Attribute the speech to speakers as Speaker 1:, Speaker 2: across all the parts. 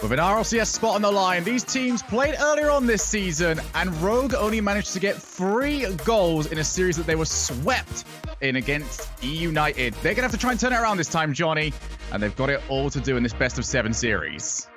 Speaker 1: With an RLCS spot on the line, these teams played earlier on this season, and Rogue only managed to get 3 goals in a series that they were swept in against EUnited. They're going to have to try and turn it around this time, Johnny, and they've got it all to do in this best-of-7 series.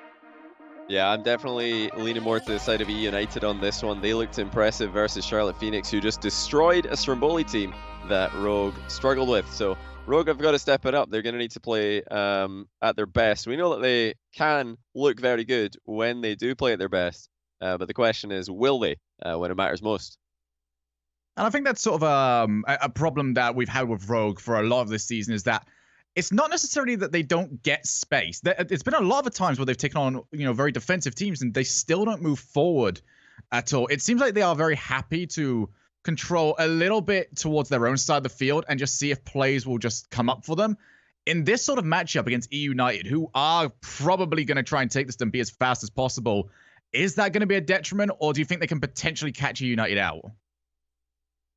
Speaker 2: Yeah, I'm definitely leaning more to the side of EUnited on this one. They looked impressive versus Charlotte Phoenix, who just destroyed a Stromboli team that Rogue struggled with. So Rogue have got to step it up. They're going to need to play at their best. We know that they can look very good when they do play at their best, but the question is, will they when it matters most?
Speaker 1: And I think that's sort of a problem that we've had with Rogue for a lot of this season, is that it's not necessarily that they don't get space. It's been a lot of times where they've taken on, very defensive teams and they still don't move forward at all. It seems like they are very happy to control a little bit towards their own side of the field and just see if plays will just come up for them. In this sort of matchup against EUnited, who are probably going to try and take this and be as fast as possible, is that going to be a detriment, or do you think they can potentially catch EUnited out?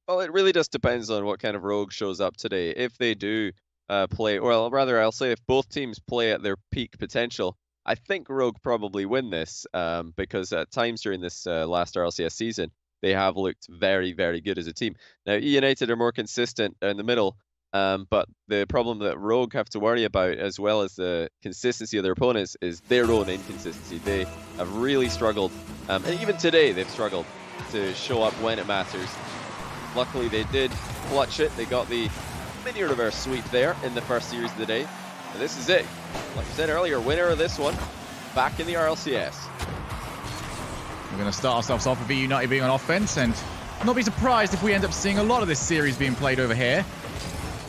Speaker 2: Well, it really just depends on what kind of Rogue shows up today. If they do play, well, rather, I'll say if both teams play at their peak potential, I think Rogue probably win this because at times during this last RLCS season, they have looked very, very good as a team. Now, EUnited are more consistent in the middle, but the problem that Rogue have to worry about, as well as the consistency of their opponents, is their own inconsistency. They have really struggled, and even today they've struggled to show up when it matters. Luckily, they did clutch it. They got the mini reverse sweep there in the first series of the day. And this is it. Like I said earlier, winner of this one, back in the RLCS.
Speaker 1: We're going to start ourselves off with EUnited being on offense, and not be surprised if we end up seeing a lot of this series being played over here,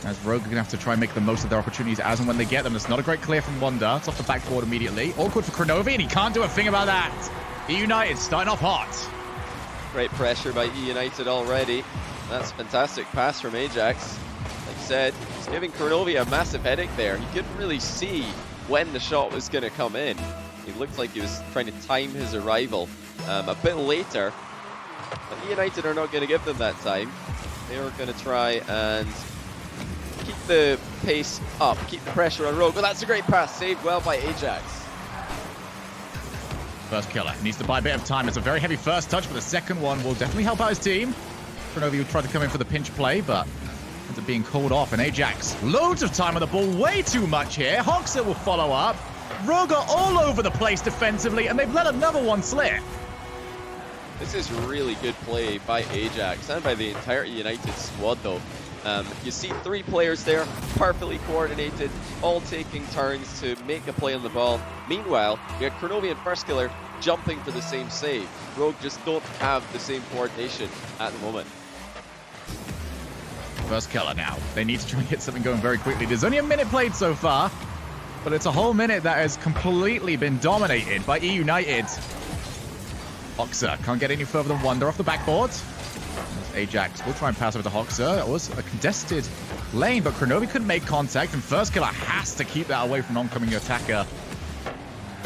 Speaker 1: as Rogue are going to have to try and make the most of their opportunities as and when they get them. It's not a great clear from Wonder. It's off the backboard immediately. Awkward for Kronovi, and he can't do a thing about that. EUnited starting off hot.
Speaker 2: Great pressure by EUnited already. That's a fantastic pass from Ajax. Like I said, he's giving Kronovi a massive headache there. He couldn't really see when the shot was going to come in. It looked like he was trying to time his arrival a bit later. But EUnited are not going to give them that time. They are going to try and keep the pace up, keep the pressure on Rogue. But that's a great pass, saved well by Ajax.
Speaker 1: First killer needs to buy a bit of time. It's a very heavy first touch, but the second one will definitely help out his team. Kronovi would try to come in for the pinch play, but ends up being called off. And Ajax, loads of time on the ball, way too much here. Hoxer will follow up. Rogue are all over the place defensively, and they've let another one slip.
Speaker 2: This is really good play by Ajax and by the entire EUnited squad, though. You see 3 players there, perfectly coordinated, all taking turns to make a play on the ball. Meanwhile, we have Kronovi and First Killer jumping for the same save. Rogue just don't have the same coordination at the moment.
Speaker 1: First killer now. They need to try and get something going very quickly. There's only a minute played so far, but it's a whole minute that has completely been dominated by EUnited. Hoxer can't get any further than Wonder off the backboard. Ajax will try and pass over to Hoxer. That was a contested lane, but Kronovi couldn't make contact, and First Killer has to keep that away from oncoming attacker.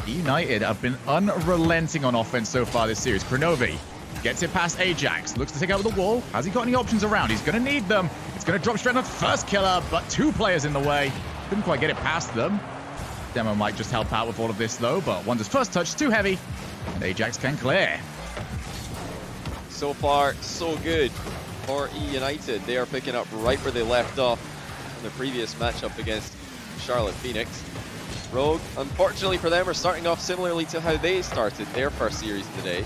Speaker 1: EUnited have been unrelenting on offense so far this series. Kronovi gets it past Ajax, looks to take out the wall. Has he got any options around? He's going to need them. It's going to drop straight on First Killer, but 2 players in the way. Couldn't quite get it past them. Demo might just help out with all of this, though, but Wonder's first touch too heavy, and Ajax can clear.
Speaker 2: So far, so good for EUnited. They are picking up right where they left off in the previous matchup against Charlotte Phoenix. Rogue, unfortunately for them, are starting off similarly to how they started their first series today.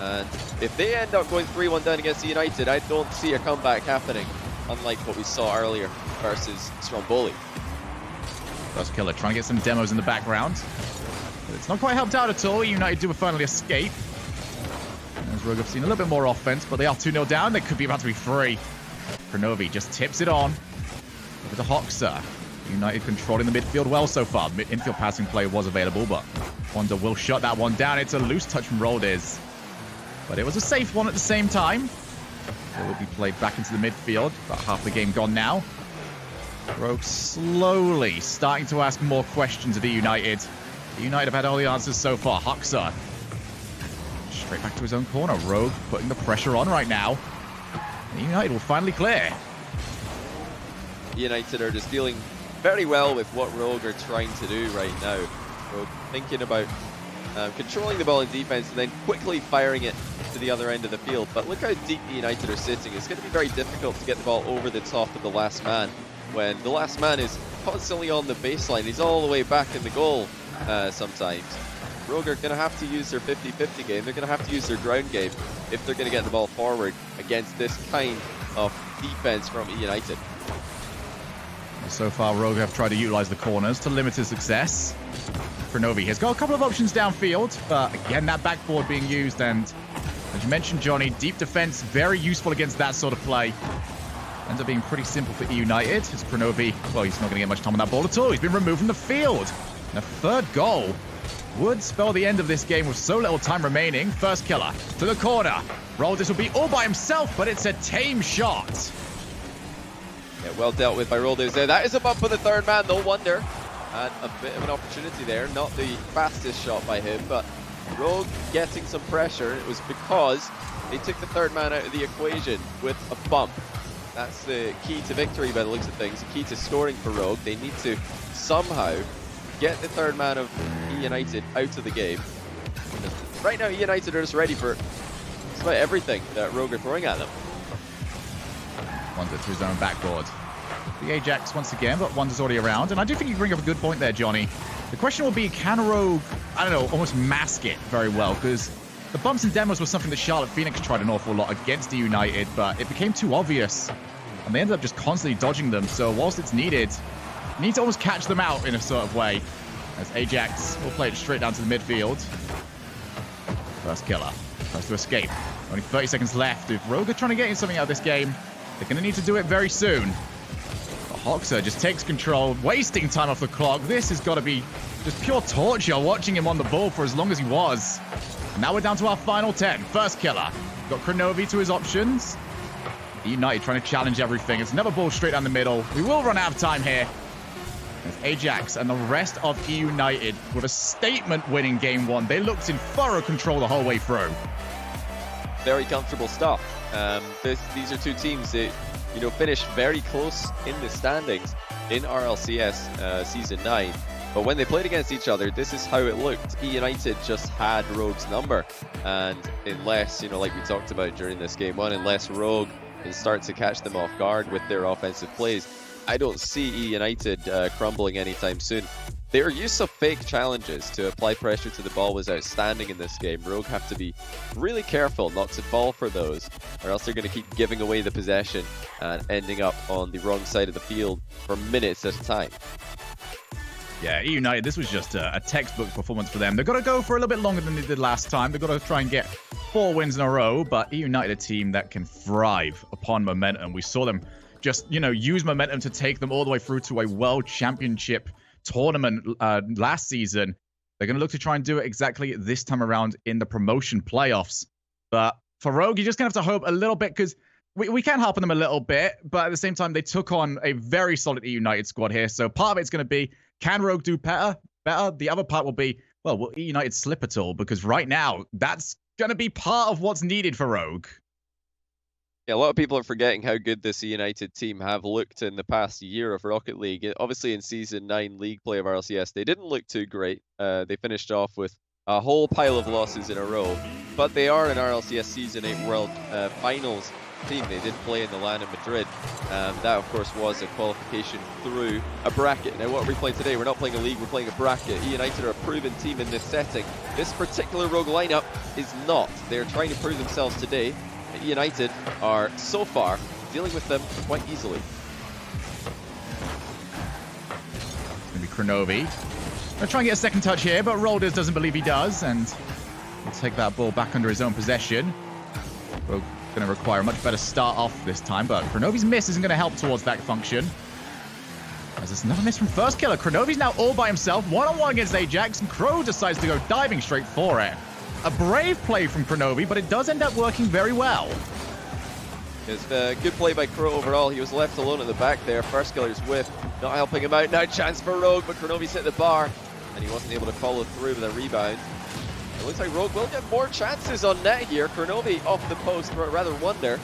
Speaker 2: And if they end up going 3-1 down against EUnited, I don't see a comeback happening, unlike what we saw earlier versus Stromboli.
Speaker 1: First Killer trying to get some demos in the background, but it's not quite helped out at all. EUnited do finally escape. As Rogue have seen a little bit more offense, but they are 2-0 down. They could be about to be 3. Kronovi just tips it on over to Hoxer. EUnited controlling the midfield well so far. Infield passing play was available, but Wonder will shut that one down. It's a loose touch from Roldiz, but it was a safe one at the same time. It will be played back into the midfield. About half the game gone now. Rogue slowly starting to ask more questions of EUnited. EUnited have had all the answers so far. Hoxer straight back to his own corner. Rogue putting the pressure on right now. EUnited will finally clear.
Speaker 2: EUnited are just dealing very well with what Rogue are trying to do right now. Rogue thinking about controlling the ball in defense and then quickly firing it to the other end of the field. But look how deep EUnited are sitting. It's going to be very difficult to get the ball over the top of the last man when the last man is constantly on the baseline. He's all the way back in the goal sometimes. Rogue are going to have to use their 50-50 game. They're going to have to use their ground game if they're going to get the ball forward against this kind of defense from EUnited.
Speaker 1: So far, Rogue have tried to utilize the corners to limited success. Kronovi has got a couple of options downfield, but again, that backboard being used, and as you mentioned, Johnny, deep defense, very useful against that sort of play. Ends up being pretty simple for EUnited, as Kronovi, well, he's not going to get much time on that ball at all. He's been removed from the field. And a third goal would spell the end of this game with so little time remaining. First killer to the corner. Roldis will be all by himself, but it's a tame shot.
Speaker 2: Yeah, well dealt with by Roldis there. That is a bump for the third man, no wonder. And a bit of an opportunity there. Not the fastest shot by him, but Rogue getting some pressure. It was because they took the third man out of the equation with a bump. That's the key to victory by the looks of things. The key to scoring for Rogue. They need to somehow get the third man of EUnited out of the game. Right now, EUnited are just ready for just about everything that Rogue are throwing at them.
Speaker 1: Wonder to his own backboard. The Ajax once again, but Wonder's already around. And I do think you bring up a good point there, Johnny. The question will be, can Rogue, I don't know, almost mask it very well? Because the bumps and demos was something that Charlotte Phoenix tried an awful lot against EUnited, but it became too obvious. And they ended up just constantly dodging them. So whilst it's needed, you need to almost catch them out in a sort of way. As Ajax will play it straight down to the midfield. First killer. Tries to escape. Only 30 seconds left. If Rogue are trying to get in something out of this game, they're going to need to do it very soon. Hoxer just takes control, wasting time off the clock. This has got to be just pure torture watching him on the ball for as long as he was. Now we're down to our final 10. First killer. Got Kronovi to his options. EUnited trying to challenge everything. It's another ball straight down the middle. We will run out of time here. As Ajax and the rest of EUnited with a statement win in game one. They looked in thorough control the whole way through.
Speaker 2: Very comfortable stuff. These are two teams that finished very close in the standings in RLCS Season 9. But when they played against each other, this is how it looked. EUnited just had Rogue's number. And unless, like we talked about during this game one, unless Rogue can start to catch them off guard with their offensive plays, I don't see EUnited crumbling anytime soon. Their use of fake challenges to apply pressure to the ball was outstanding in this game. Rogue have to be really careful not to fall for those, or else they're going to keep giving away the possession and ending up on the wrong side of the field for minutes at a time.
Speaker 1: Yeah, EUnited, this was just a textbook performance for them. They've got to go for a little bit longer than they did last time. They've got to try and get 4 wins in a row, but EUnited, a team that can thrive upon momentum. We saw them just, use momentum to take them all the way through to a World Championship tournament last season. They're going to look to try and do it exactly this time around in the promotion playoffs. But for Rogue, you're just going to have to hope a little bit, because we can help them a little bit, but at the same time, they took on a very solid EUnited squad here. So part of it's going to be, can Rogue do better? The other part will be, well, will EUnited slip at all? Because right now, that's going to be part of what's needed for Rogue.
Speaker 2: Yeah, a lot of people are forgetting how good this EUnited team have looked in the past year of Rocket League. Obviously, in Season 9 League play of RLCS, they didn't look too great. They finished off with a whole pile of losses in a row. But they are an RLCS Season 8 World Finals team. They did play in the LAN in Madrid. That, of course, was a qualification through a bracket. Now, what are we playing today? We're not playing a league, we're playing a bracket. EUnited are a proven team in this setting. This particular Rogue lineup is not. They're trying to prove themselves today. EUnited are, so far, dealing with them quite easily.
Speaker 1: It's going to be Kronovi. Going to try and get a second touch here, but Rolders doesn't believe he does, and he'll take that ball back under his own possession. We're going to require a much better start off this time, but Kronovi's miss isn't going to help towards that function. As there's another miss from first killer. Kronovi's now all by himself, one-on-one against Ajax, and Crow decides to go diving straight for it. A brave play from Kronovi, but it does end up working very well.
Speaker 2: It's a good play by Crow overall. He was left alone at the back there. First killer's whiff, not helping him out. Now chance for Rogue, but Kronovi's hit the bar, and he wasn't able to follow through with a rebound. It looks like Rogue will get more chances on net here. Kronovi off the post, or rather Wonder.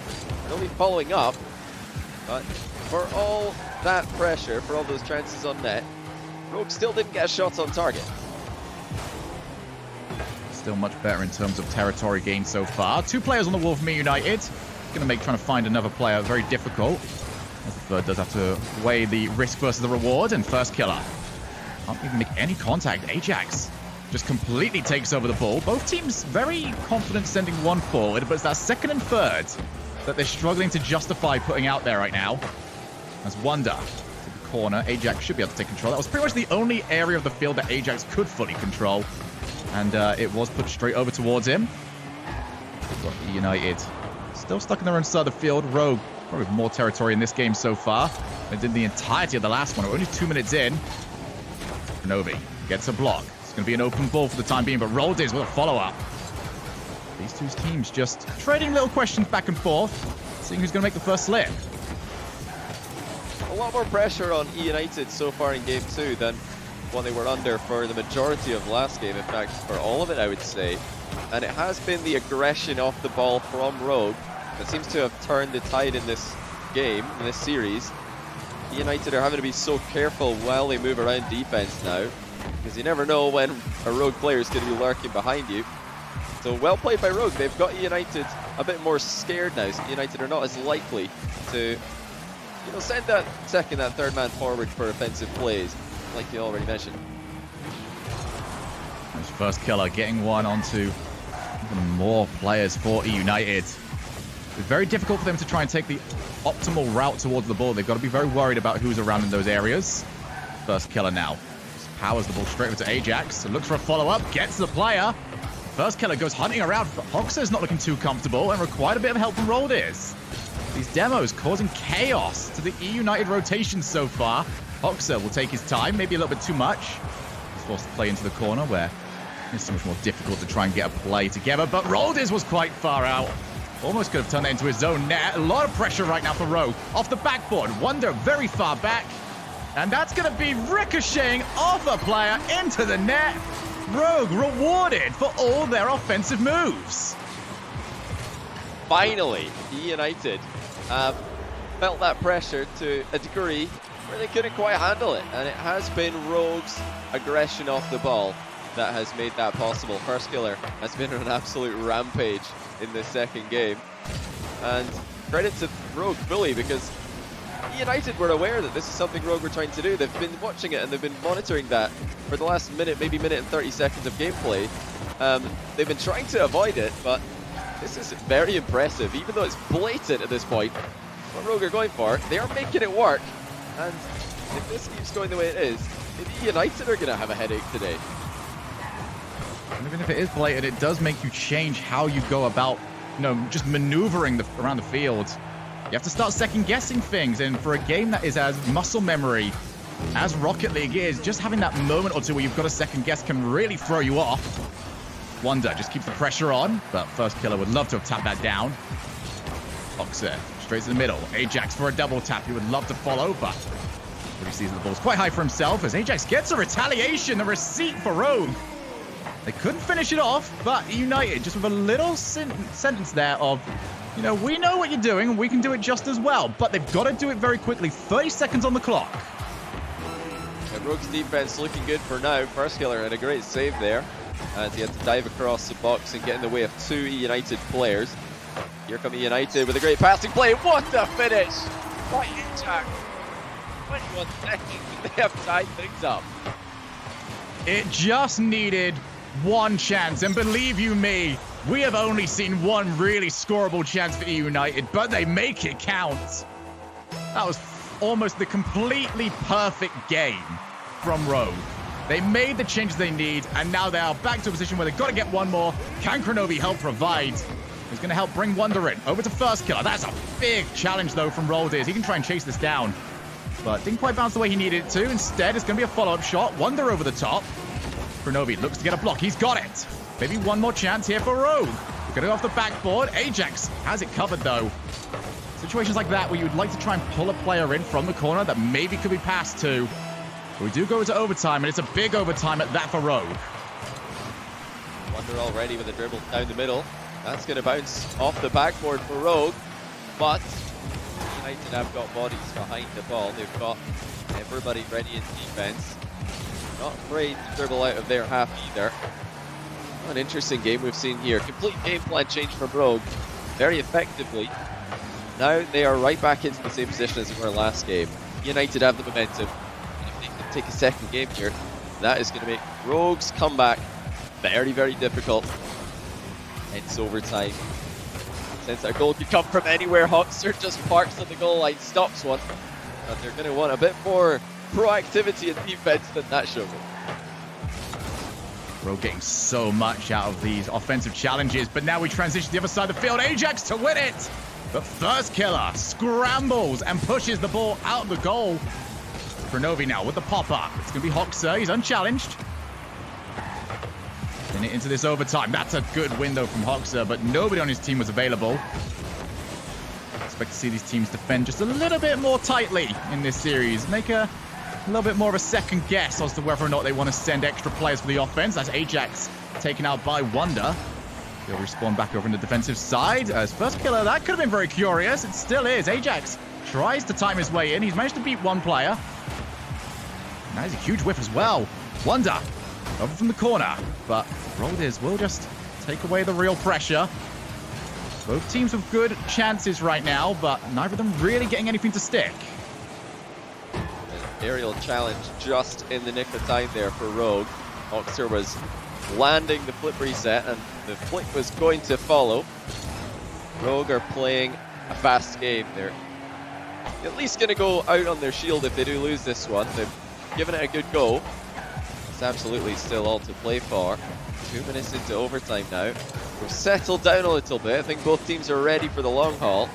Speaker 2: Kronovi following up, but for all that pressure, for all those chances on net, Rogue still didn't get a shot on target.
Speaker 1: Still much better in terms of territory gain so far. 2 players on the wall from EUnited. Going to make trying to find another player very difficult. As the third does have to weigh the risk versus the reward. And first killer. Can't even make any contact. Ajax just completely takes over the ball. Both teams very confident sending one forward, but it's that second and third that they're struggling to justify putting out there right now. As Wonder to the corner. Ajax should be able to take control. That was pretty much the only area of the field that Ajax could fully control. And it was put straight over towards him. Got EUnited still stuck in their own side of the field. Rogue probably with more territory in this game so far than did the entirety of the last one. We're only 2 minutes in. Novi gets a block. It's going to be an open ball for the time being, but Roldiz with a follow-up. These two teams just trading little questions back and forth, seeing who's going to make the first slip.
Speaker 2: A lot more pressure on EUnited so far in Game 2 than what they were under for the majority of last game, in fact, for all of it, I would say. And it has been the aggression off the ball from Rogue that seems to have turned the tide in this game, in this series. EUnited are having to be so careful while they move around defense now, because you never know when a Rogue player is going to be lurking behind you. So well played by Rogue. They've got EUnited a bit more scared now, so EUnited are not as likely to, send that second, that third man forward for offensive plays, like you already mentioned.
Speaker 1: This first killer getting one onto even more players for EUnited. It's very difficult for them to try and take the optimal route towards the ball. They've got to be very worried about who's around in those areas. First killer now. Just powers the ball straight over to Ajax. Looks for a follow-up. Gets the player. First killer goes hunting around. Hoxer's not looking too comfortable and required a bit of help from Roldiz. These demos causing chaos to the EUnited rotations so far. Hoxer will take his time, maybe a little bit too much. He's forced to play into the corner where it's so much more difficult to try and get a play together. But Roldiz was quite far out. Almost could have turned that into his own net. A lot of pressure right now for Rogue. Off the backboard. Wonder very far back. And that's going to be ricocheting off a player into the net. Rogue rewarded for all their offensive moves.
Speaker 2: Finally, EUnited felt that pressure to a degree where they couldn't quite handle it. And it has been Rogue's aggression off the ball that has made that possible. First killer has been on an absolute rampage in this second game. And credit to Rogue fully, because EUnited were aware that this is something Rogue were trying to do. They've been watching it and they've been monitoring that for the last minute, maybe minute and 30 seconds of gameplay. They've been trying to avoid it, but this is very impressive. Even though it's blatant at this point, what Rogue are going for, they are making it work. And if this keeps going the way it is, maybe EUnited are going to have a headache today.
Speaker 1: And even if it is blatant, it does make you change how you go about, just maneuvering around the field. You have to start second-guessing things, and for a game that is as muscle memory as Rocket League is, just having that moment or two where you've got a second guess can really throw you off. Wonder just keeps the pressure on, but first killer would love to have tapped that down. Hoxer straight to the middle. Ajax for a double tap. He would love to follow, but he sees the ball's quite high for himself as Ajax gets a retaliation, a receipt for Rogue. They couldn't finish it off, but EUnited just with a little sentence there of, we know what you're doing and we can do it just as well, but they've got to do it very quickly. 30 seconds on the clock.
Speaker 2: Yeah, Rogue's defense looking good for now. First killer had a great save there as he had to dive across the box and get in the way of 2 EUnited players. Here come EUnited with a great passing play. What a finish! What impact! 21 seconds, they have tied things up.
Speaker 1: It just needed one chance, and believe you me, we have only seen one really scoreable chance for EUnited, but they make it count. That was almost the completely perfect game from Rogue. They made the changes they need, and now they are back to a position where they've got to get one more. Can Kronovi help provide? He's going to help bring Wonder in. Over to first killer. That's a big challenge, though, from Roldiz. He can try and chase this down, but didn't quite bounce the way he needed it to. Instead, it's going to be a follow-up shot. Wonder over the top. Kronovi looks to get a block. He's got it. Maybe one more chance here for Rogue. We're going to go off the backboard. Ajax has it covered, though. Situations like that where you would like to try and pull a player in from the corner that maybe could be passed to. But we do go into overtime, and it's a big overtime at that for Rogue.
Speaker 2: Wonder already with a dribble down the middle. That's going to bounce off the backboard for Rogue. But EUnited have got bodies behind the ball. They've got everybody ready in defense. Not afraid to dribble out of their half either. An interesting game we've seen here. Complete game plan change from Rogue very effectively. Now they are right back into the same position as they were last game. United have the momentum. And if they can take a second game here, that is going to make Rogue's comeback very, very difficult. It's overtime. Since that goal could come from anywhere, Hoxer just parks at the goal line, stops one. And they're going to want a bit more proactivity in defense than that showed.
Speaker 1: Rogue getting so much out of these offensive challenges, but now we transition to the other side of the field. Ajax to win it! But First Killer scrambles and pushes the ball out of the goal. Kronovi now with the pop-up. It's going to be Hoxer. He's unchallenged. Then into this overtime. That's a good window from Hoxer, but nobody on his team was available. Expect to see these teams defend just a little bit more tightly in this series. Make a little bit more of a second guess as to whether or not they want to send extra players for the offense. That's Ajax taken out by Wonder. He'll respawn back over in the defensive side. As First Killer, that could have been very curious. It still is. Ajax tries to time his way in. He's managed to beat one player. And that is a huge whiff as well. Wonder over from the corner. But Roldiz will just take away the real pressure. Both teams with good chances right now, but neither of them really getting anything to stick.
Speaker 2: An aerial challenge just in the nick of time there for Rogue. Hoxer was landing the flip reset, and the flick was going to follow. Rogue are playing a fast game. They're at least going to go out on their shield if they do lose this one. They've given it a good go. It's absolutely still all to play for. 2 minutes into overtime now. We've settled down a little bit. I think both teams are ready for the long haul.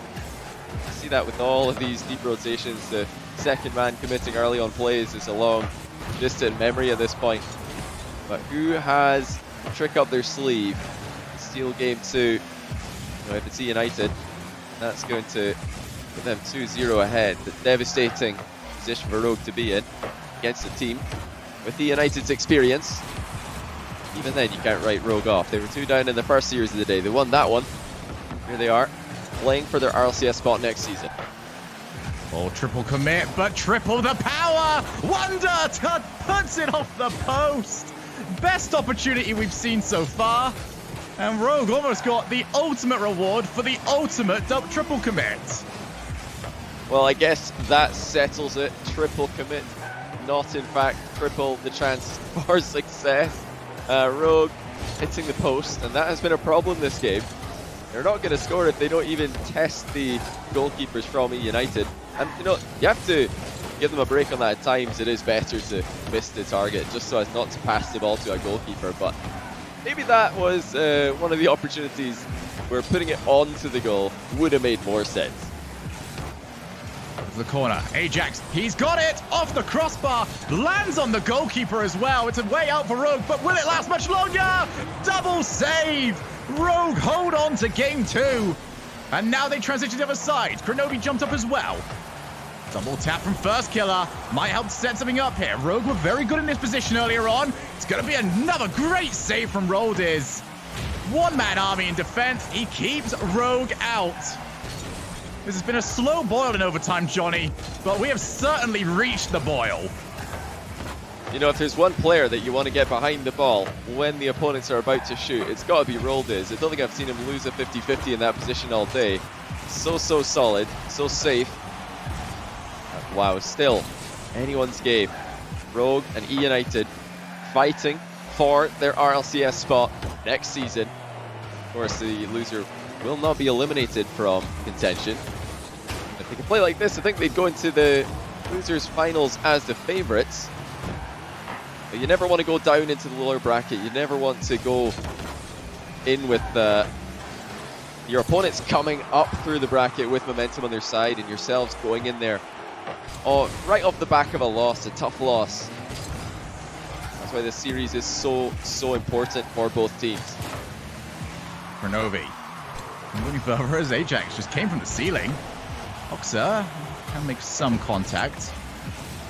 Speaker 2: You see that with all of these deep rotations. The second man committing early on plays is a long, distant memory at this point. But who has a trick up their sleeve? Steal game 2. If it's EUnited, that's going to put them 2-0 ahead. The devastating position for Rogue to be in against a team with EUnited's experience. Even then, you can't write Rogue off. They were 2 down in the first series of the day. They won that one. Here they are, playing for their RLCS spot next season.
Speaker 1: Oh, triple commit, but triple the power! Wonder puts it off the post! Best opportunity we've seen so far. And Rogue almost got the ultimate reward for the ultimate triple commit.
Speaker 2: Well, I guess that settles it. Triple commit, not in fact triple the chance for success. Rogue hitting the post, and that has been a problem this game. They're not going to score if they don't even test the goalkeepers from EUnited. And you have to give them a break on that at times. It is better to miss the target just so as not to pass the ball to a goalkeeper. But maybe that was one of the opportunities where putting it onto the goal would have made more sense.
Speaker 1: The corner, Ajax, he's got it off the crossbar, lands on the goalkeeper as well. It's a way out for Rogue, but will it last much longer? Double save! Rogue hold on to game 2. And now they transition to the other side. Kronovi jumped up as well. Double tap from First Killer. Might help set something up here. Rogue were very good in this position earlier on. It's going to be another great save from Roldiz. One-man army in defense. He keeps Rogue out. This has been a slow boil in overtime, Johnny, but we have certainly reached the boil.
Speaker 2: If there's one player that you want to get behind the ball when the opponents are about to shoot, it's got to be Roldiz. I don't think I've seen him lose a 50-50 in that position all day. So solid, so safe. Wow, still anyone's game. Rogue and EUnited fighting for their RLCS spot next season. Of course, the loser will not be eliminated from contention. If they can play like this, I think they'd go into the losers finals as the favorites. But you never want to go down into the lower bracket. You never want to go in with your opponents coming up through the bracket with momentum on their side and yourselves going in there right off the back of a loss, a tough loss. That's why this series is so important for both teams.
Speaker 1: Kronovi moving further as Ajax just came from the ceiling. Hoxer can make some contact.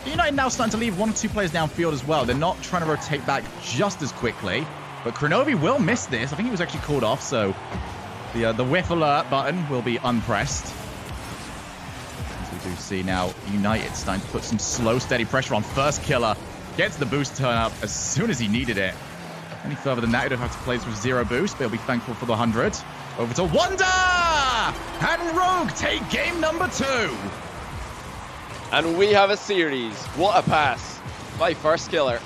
Speaker 1: EUnited now starting to leave 1 or 2 players downfield as well. They're not trying to rotate back just as quickly. But Kronovi will miss this. I think he was actually called off, so the whiff alert button will be unpressed. As we do see now, EUnited starting to put some slow, steady pressure on. First Killer gets the boost turn up as soon as he needed it. Any further than that, he'd have to play this with 0 boost, but he'll be thankful for the 100. Over to Wonder! And Rogue take game number 2.
Speaker 2: And we have a series. What a pass by First Killer.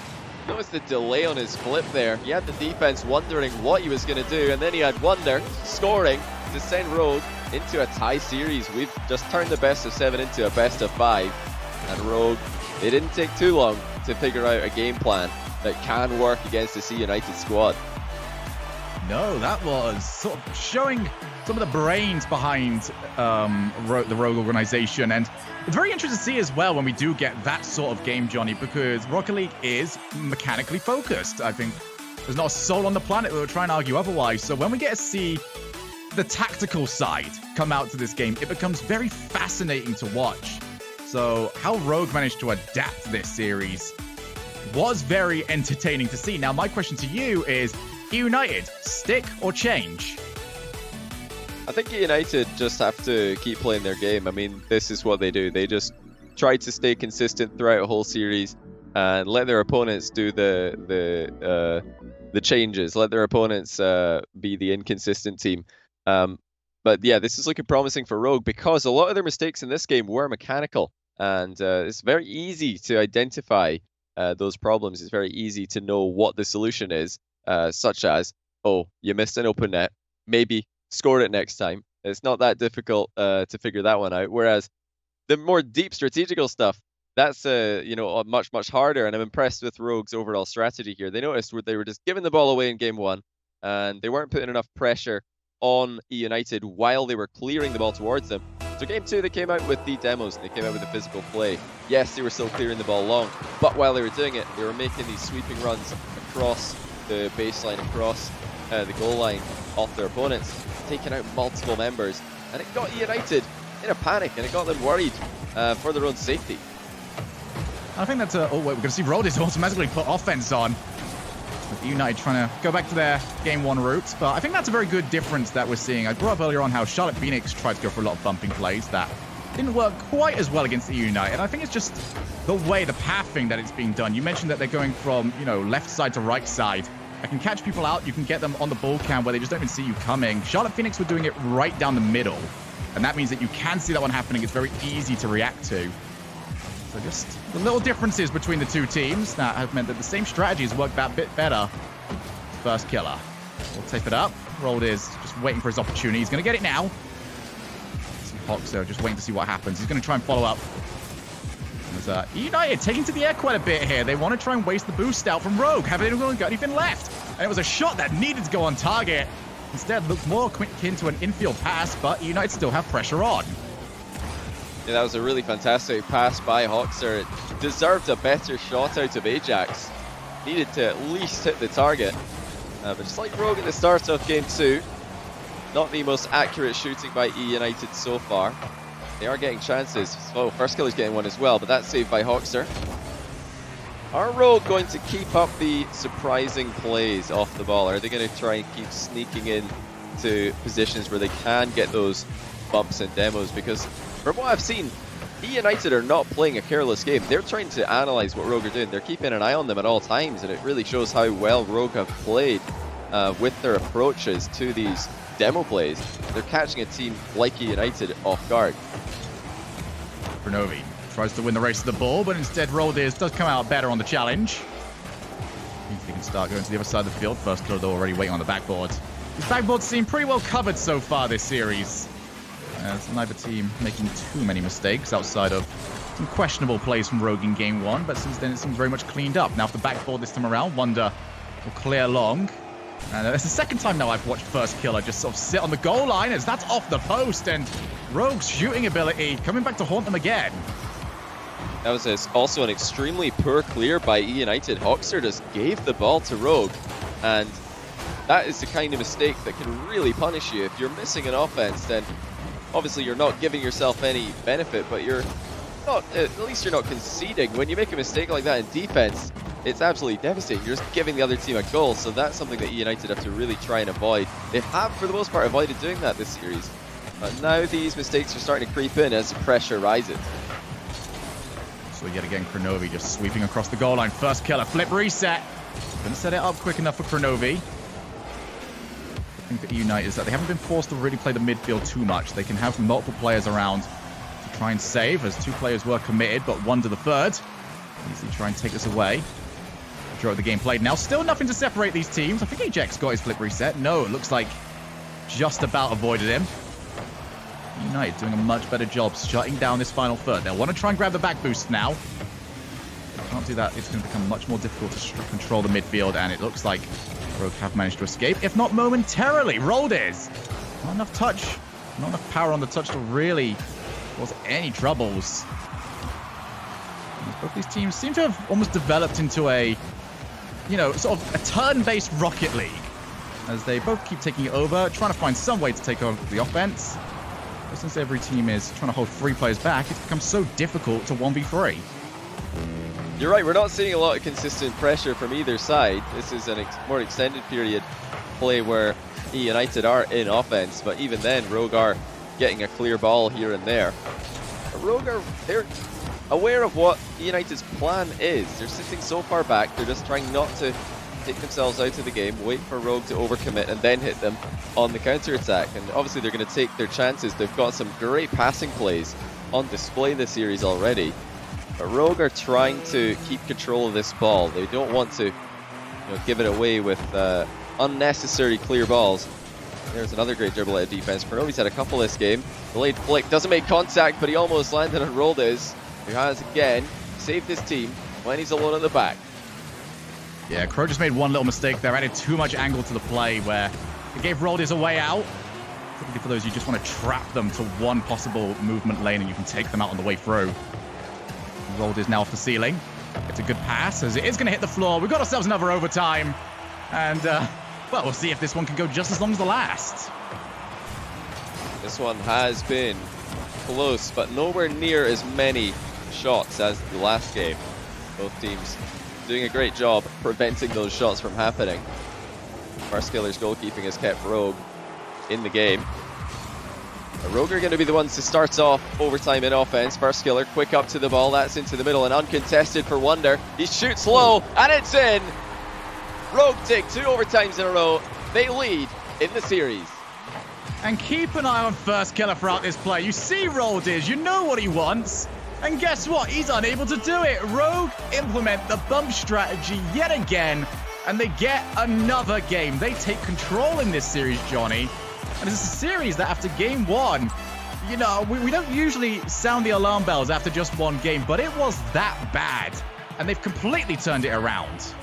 Speaker 2: Notice the delay on his flip there. He had the defense wondering what he was going to do, and then he had Wonder scoring to send Rogue into a tie series. We've just turned the best of 7 into a best of 5. And Rogue, it didn't take too long to figure out a game plan that can work against this EUnited squad.
Speaker 1: No, that was sort of showing some of the brains behind the Rogue organization. And it's very interesting to see as well when we do get that sort of game, Johnny, because Rocket League is mechanically focused. I think there's not a soul on the planet that will try and argue otherwise. So when we get to see the tactical side come out to this game, it becomes very fascinating to watch. So how Rogue managed to adapt this series was very entertaining to see. Now, my question to you is, EUnited, stick or change?
Speaker 2: I think EUnited just have to keep playing their game. I mean, this is what they do. They just try to stay consistent throughout a whole series and let their opponents do the changes. Let their opponents be the inconsistent team. But yeah, this is looking promising for Rogue because a lot of their mistakes in this game were mechanical, and it's very easy to identify those problems. It's very easy to know what the solution is, such as, oh, you missed an open net, maybe score it next time. It's not that difficult to figure that one out. Whereas the more deep strategical stuff, that's much harder. And I'm impressed with Rogue's overall strategy here. They noticed they were just giving the ball away in game 1, and they weren't putting enough pressure on EUnited while they were clearing the ball towards them. So game 2, they came out with the demos and they came out with the physical play. Yes, they were still clearing the ball long, but while they were doing it, they were making these sweeping runs across the baseline, across the goal line off their opponents, taking out multiple members, and it got EUnited in a panic, and it got them worried for their own safety.
Speaker 1: I think that's oh wait, we're going to see Rodis automatically put offense on. With EUnited trying to go back to their game 1 roots, but I think that's a very good difference that we're seeing. I brought up earlier on how Charlotte Phoenix tried to go for a lot of bumping plays that didn't work quite as well against EUnited. I think it's just the way, the pathing that it's being done. You mentioned that they're going from, left side to right side. I can catch people out, you can get them on the ball cam where they just don't even see you coming. Charlotte Phoenix were doing it right down the middle, and that means that you can see that one happening. It's very easy to react to. So just the little differences between the two teams that have meant that the same strategy has worked that bit better. First Killer will tape it up. Rolled is just waiting for his opportunity. He's going to get it now. Hoxer just waiting to see what happens. He's going to try and follow up. There's EUnited taking to the air quite a bit here. They want to try and waste the boost out from Rogue. Haven't even got anything left. And it was a shot that needed to go on target. Instead, looked more akin to an infield pass, but EUnited still have pressure on.
Speaker 2: Yeah, that was a really fantastic pass by Hoxer. It deserved a better shot out of Ajax. Needed to at least hit the target. But just like Rogue at the start of game 2, not the most accurate shooting by EUnited so far. They are getting chances. Oh, First Killer's getting one as well, but that's saved by Hoxer. Are Rogue going to keep up the surprising plays off the ball? Are they going to try and keep sneaking in to positions where they can get those bumps and demos? Because from what I've seen, EUnited are not playing a careless game. They're trying to analyze what Rogue are doing. They're keeping an eye on them at all times, and it really shows how well Rogue have played with their approaches to these demo plays. They're catching a team like EUnited off guard.
Speaker 1: Brnovi tries to win the race to the ball, but instead Roldiz does come out better on the challenge. He can start going to the other side of the field. First Killer already waiting on the backboard. His backboard seem pretty well covered so far this series. There's neither team making too many mistakes outside of some questionable plays from Rogue in game 1, but since then it seems very much cleaned up. Now for the backboard this time around, Wonder will clear long. And it's the second time now I've watched First Killer just sort of sit on the goal line as that's off the post, and Rogue's shooting ability coming back to haunt them again.
Speaker 2: That was also an extremely poor clear by EUnited. Hoxer just gave the ball to Rogue, and that is the kind of mistake that can really punish you. If you're missing an offense, then obviously you're not giving yourself any benefit, but you're not, at least you're not conceding. When you make a mistake like that in defense, it's absolutely devastating. You're just giving the other team a goal, so that's something that EUnited have to really try and avoid. They have, for the most part, avoided doing that this series, but now these mistakes are starting to creep in as the pressure rises. So
Speaker 1: yet again, Kronovi just sweeping across the goal line. First Killer, flip reset. Couldn't set it up quick enough for Kronovi. I think for EUnited is that they haven't been forced to really play the midfield too much. They can have multiple players around to try and save, as 2 players were committed, but 1 to the 3rd. Easily try and take this away. Draw of the game played now. Still nothing to separate these teams. I think Ajax got his flip reset. No, it looks like just about avoided him. EUnited doing a much better job shutting down this final third. They'll want to try and grab the back boost now. If they can't do that, it's going to become much more difficult to control the midfield, and it looks like Rogue have managed to escape, if not momentarily. Roldiz, not enough touch, not enough power on the touch to really cause any troubles. Both these teams seem to have almost developed into a, you know, sort of a turn-based Rocket League, as they both keep taking it over, trying to find some way to take over the offense. But since every team is trying to hold 3 players back, it's become so difficult to 1v3.
Speaker 2: You're right, we're not seeing a lot of consistent pressure from either side. This is a more extended period play where EUnited are in offense, but even then, Rogue are getting a clear ball here and there. Rogue they're aware of what EUnited's plan is. They're sitting so far back, they're just trying not to take themselves out of the game, wait for Rogue to overcommit and then hit them on the counter-attack. And obviously they're going to take their chances. They've got some great passing plays on display this series already. But Rogue are trying to keep control of this ball. They don't want to give it away with unnecessary clear balls. There's another great dribble out of defense. Kronovi's had a couple this game. Delayed flick, doesn't make contact, but he almost landed on Roldiz, who has again saved his team when he's alone at the back.
Speaker 1: Yeah, Crow just made one little mistake there, added too much angle to the play where it gave Roldiz a way out. Typically for those, you just want to trap them to one possible movement lane and you can take them out on the way through. Roldiz now off the ceiling. It's a good pass as it is going to hit the floor. We've got ourselves another overtime. And, well, we'll see if this one can go just as long as the last.
Speaker 2: This one has been close, but nowhere near as many shots as the last game. Both teams doing a great job preventing those shots from happening. Farskiller's goalkeeping has kept Rogue in the game. Rogue are going to be the ones to start off overtime in offense. Farskiller quick up to the ball, that's into the middle and uncontested for Wonder. He shoots low and it's in. Rogue take 2 overtimes in a row. They lead in the series.
Speaker 1: And keep an eye on Farskiller throughout this play. You see Roldiz, you know what he wants. And guess what? He's unable to do it. Rogue implement the bump strategy yet again, and they get another game. They take control in this series, Johnny. And it's a series that after game 1, you know, we don't usually sound the alarm bells after just one game, but it was that bad. And they've completely turned it around.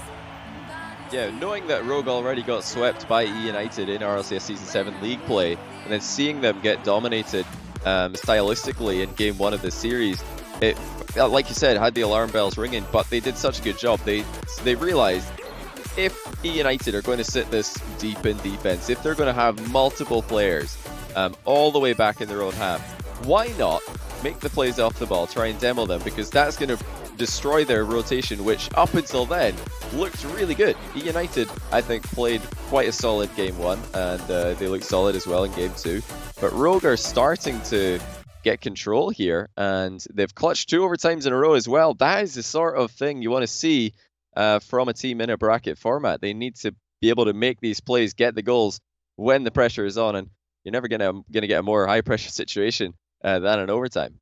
Speaker 2: Yeah, knowing that Rogue already got swept by EUnited in RLCS Season 7 League play, and then seeing them get dominated stylistically in game 1 of this series, it, like you said, had the alarm bells ringing, but they did such a good job. They realized if EUnited are going to sit this deep in defense, if they're going to have multiple players all the way back in their own half, why not make the plays off the ball, try and demo them, because that's going to destroy their rotation, which up until then looked really good. EUnited, I think, played quite a solid game 1, and they looked solid as well in game 2. But Rogue are starting to get control here, and they've clutched 2 overtimes in a row as well. That is the sort of thing you want to see from a team in a bracket format. They need to be able to make these plays, get the goals when the pressure is on, and you're never gonna get a more high pressure situation than an overtime.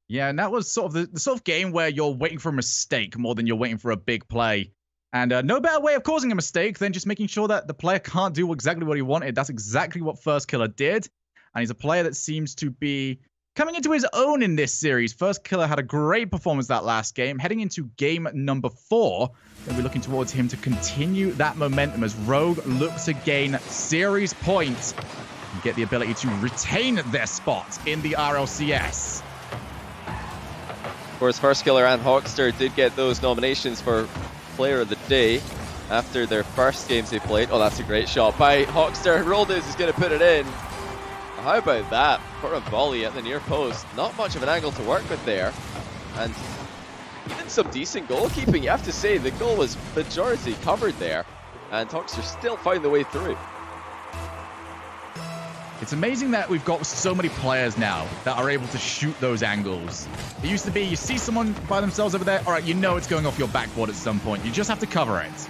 Speaker 1: Yeah, and that was sort of the sort of game where you're waiting for a mistake more than you're waiting for a big play. And no better way of causing a mistake than just making sure that the player can't do exactly what he wanted. That's exactly what Farskiller did. And he's a player that seems to be coming into his own in this series. Farskiller had a great performance that last game. Heading into game number 4, we'll be looking towards him to continue that momentum as Rogue looks to gain series points and get the ability to retain their spot in the RLCS.
Speaker 2: Of course, Farskiller and Hawkster did get those nominations for Player of the Day after their first games they played. Oh, that's a great shot by Hawkster. Roldiz is going to put it in. How about that for a volley at the near post? Not much of an angle to work with there. And even some decent goalkeeping, you have to say. The goal was majority covered there. And Hawkster still found the way through.
Speaker 1: It's amazing that we've got so many players now that are able to shoot those angles. It used to be, you see someone by themselves over there, all right, you know it's going off your backboard at some point. You just have to cover it.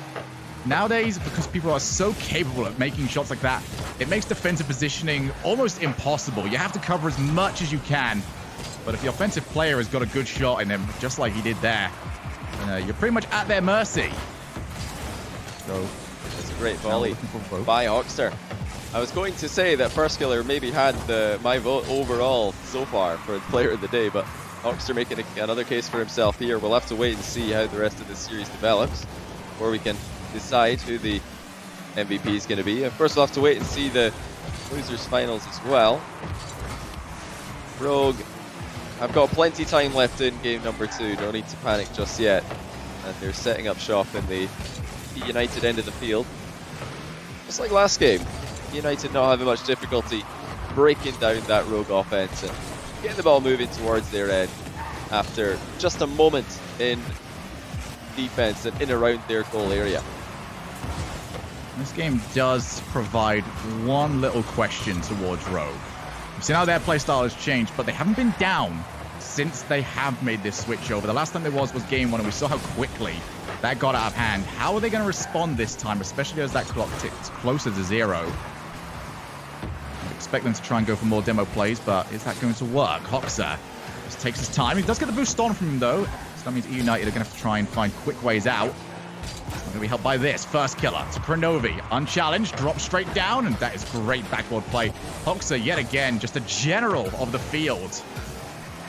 Speaker 1: Nowadays, because people are so capable at making shots like that, it makes defensive positioning almost impossible. You have to cover as much as you can. But if the offensive player has got a good shot in him, just like he did there, you're pretty much at their mercy. So,
Speaker 2: it's a great volley by Hoxter. I was going to say that First Killer maybe had my vote overall so far for the player of the day, but Hoxter making another case for himself here. We'll have to wait and see how the rest of this series develops before we can decide who the MVP is going to be. Of course, we'll have to wait and see the losers finals as well. Rogue, I've got plenty of time left in game number 2. No need to panic just yet. And they're setting up shop in the EUnited end of the field. Just like last game, EUnited not having much difficulty breaking down that Rogue offense and getting the ball moving towards their end after just a moment in defense and in around their goal area.
Speaker 1: This game does provide one little question towards Rogue. We've seen how their playstyle has changed, but they haven't been down since they have made this switch over. The last time there was game 1, and we saw how quickly that got out of hand. How are they going to respond this time, especially as that clock ticks closer to 0? I expect them to try and go for more demo plays, but is that going to work? Hoxer just takes his time. He does get the boost on from him, though, so that means EUnited are going to have to try and find quick ways out. It's going to be helped by this. First Killer to Kronovi. Unchallenged, drops straight down, and that is great backboard play. Hoxer, yet again, just a general of the field.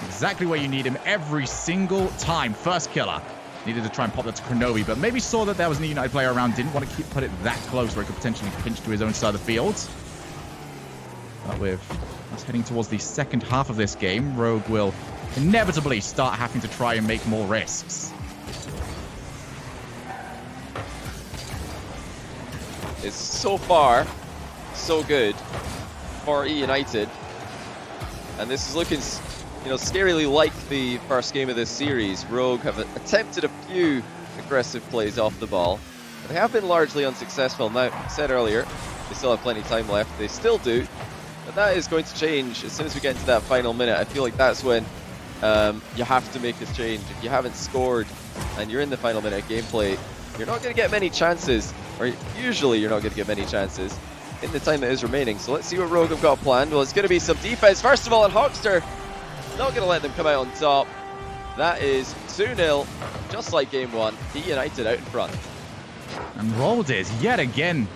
Speaker 1: Exactly where you need him every single time. First Killer needed to try and pop that to Kronovi, but maybe saw that there was an EUnited player around, didn't want to put it that close where it could potentially pinch to his own side of the field. But with us heading towards the second half of this game, Rogue will inevitably start having to try and make more risks.
Speaker 2: It's so far so good for EUnited, and this is looking, scarily like the first game of this series. Rogue have attempted a few aggressive plays off the ball, but they have been largely unsuccessful. Now, I said earlier, they still have plenty of time left. They still do, but that is going to change as soon as we get into that final minute. I feel like that's when you have to make a change. If you haven't scored and you're in the final minute of gameplay, you're not going to get many chances, or usually you're not going to get many chances in the time that is remaining. So let's see what Rogue have got planned. Well, it's going to be some defense first of all, and Hoxter not going to let them come out on top. That is 2-0, just like game 1. EUnited out in front.
Speaker 1: And Rold is yet again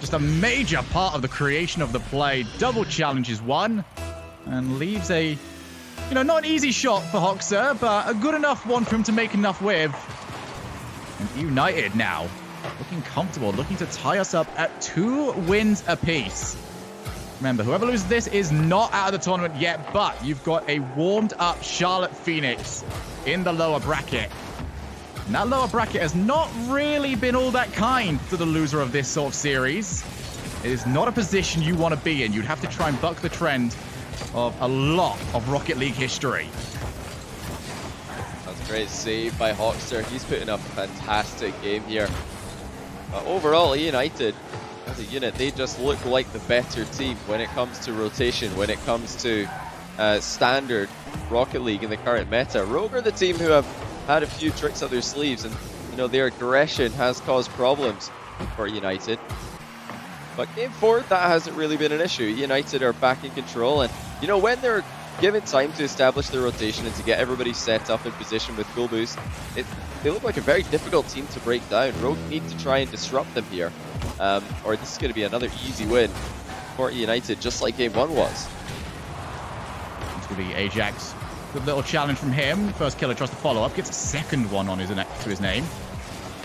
Speaker 1: just a major part of the creation of the play. Double challenges 1 and leaves a, not an easy shot for Hoxer, but a good enough one for him to make enough with. And EUnited now looking comfortable, looking to tie us up at 2 wins apiece. Remember, whoever loses this is not out of the tournament yet, but you've got a warmed-up Charlotte Phoenix in the lower bracket. And that lower bracket has not really been all that kind to the loser of this sort of series. It is not a position you want to be in. You'd have to try and buck the trend of a lot of Rocket League history.
Speaker 2: That's a great save by Hoxter. He's putting up a fantastic game here. But overall, EUnited, as a unit, they just look like the better team when it comes to rotation, when it comes to standard Rocket League in the current meta. Rogue are the team who have had a few tricks up their sleeves, and their aggression has caused problems for EUnited. But game 4, that hasn't really been an issue. EUnited are back in control, and when they're given time to establish their rotation and to get everybody set up in position with full boost, they look like a very difficult team to break down. Rogue need to try and disrupt them here, or this is going to be another easy win for EUnited, just like game 1 was.
Speaker 1: It's going to be Ajax. Good little challenge from him. First Killer tries to follow up, gets a second one on to his name.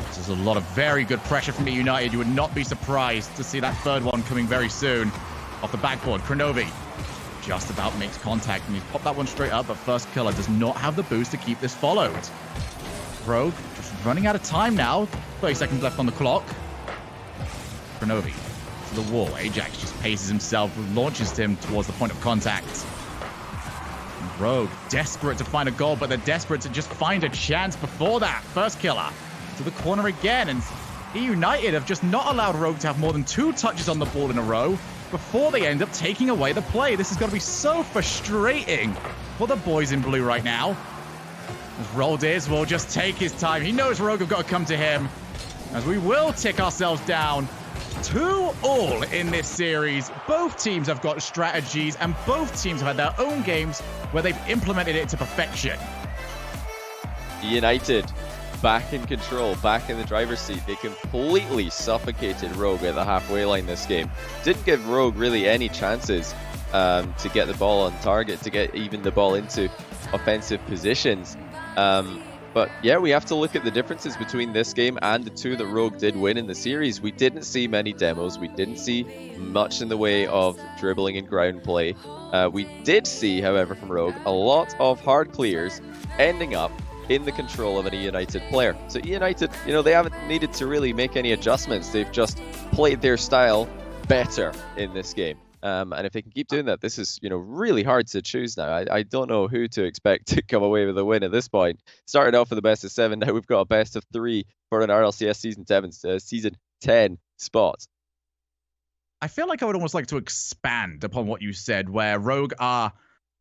Speaker 1: This is a lot of very good pressure from EUnited. You would not be surprised to see that third one coming very soon off the backboard. Kronovi just about makes contact, and he's popped that one straight up, but First Killer does not have the boost to keep this followed. Rogue just running out of time now. 30 seconds left on the clock. Kronovi to the wall. Ajax just paces himself, launches him towards the point of contact. And Rogue desperate to find a goal, but they're desperate to just find a chance before that. First Killer to the corner again, and EUnited have just not allowed Rogue to have more than 2 touches on the ball in a row before they end up taking away the play. This is going to be so frustrating for the boys in blue right now. As Roldiz will just take his time. He knows Rogue have got to come to him. As we will tick ourselves down 2-all in this series. Both teams have got strategies, and both teams have had their own games where they've implemented it to perfection.
Speaker 2: EUnited back in control, back in the driver's seat. They completely suffocated Rogue at the halfway line this game. Didn't give Rogue really any chances to get the ball on target, to get even the ball into offensive positions. But yeah, we have to look at the differences between this game and the two that Rogue did win in the series. We didn't see many demos. We didn't see much in the way of dribbling and ground play. We did see, however, from Rogue, a lot of hard clears ending up in the control of an EUnited player. So EUnited, you know, they haven't needed to really make any adjustments. They've just played their style better in this game. And if they can keep doing that, this is, you know, really hard to choose now. I don't know who to expect to come away with a win at this point. Started off with a best of 7. Now we've got a best of 3 for an RLCS season 10 spot.
Speaker 1: I feel like I would almost like to expand upon what you said, where Rogue are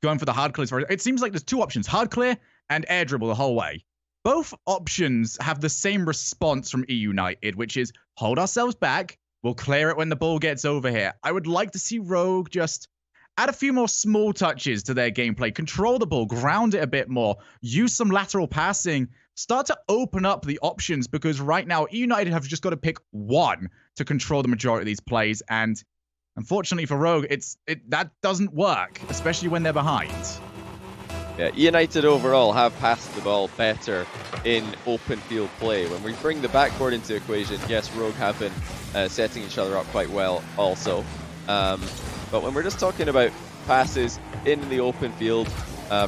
Speaker 1: going for the hard clears. It seems like there's 2 options, hard clear and air dribble the whole way. Both options have the same response from EUnited, which is hold ourselves back. We'll clear it when the ball gets over here. I would like to see Rogue just add a few more small touches to their gameplay. Control the ball, ground it a bit more, use some lateral passing, start to open up the options, because right now EUnited have just got to pick one to control the majority of these plays. And unfortunately for Rogue, that doesn't work, especially when they're behind.
Speaker 2: Yeah, EUnited overall have passed the ball better in open field play. When we bring the backcourt into equation, yes, Rogue have been setting each other up quite well also. But when we're just talking about passes in the open field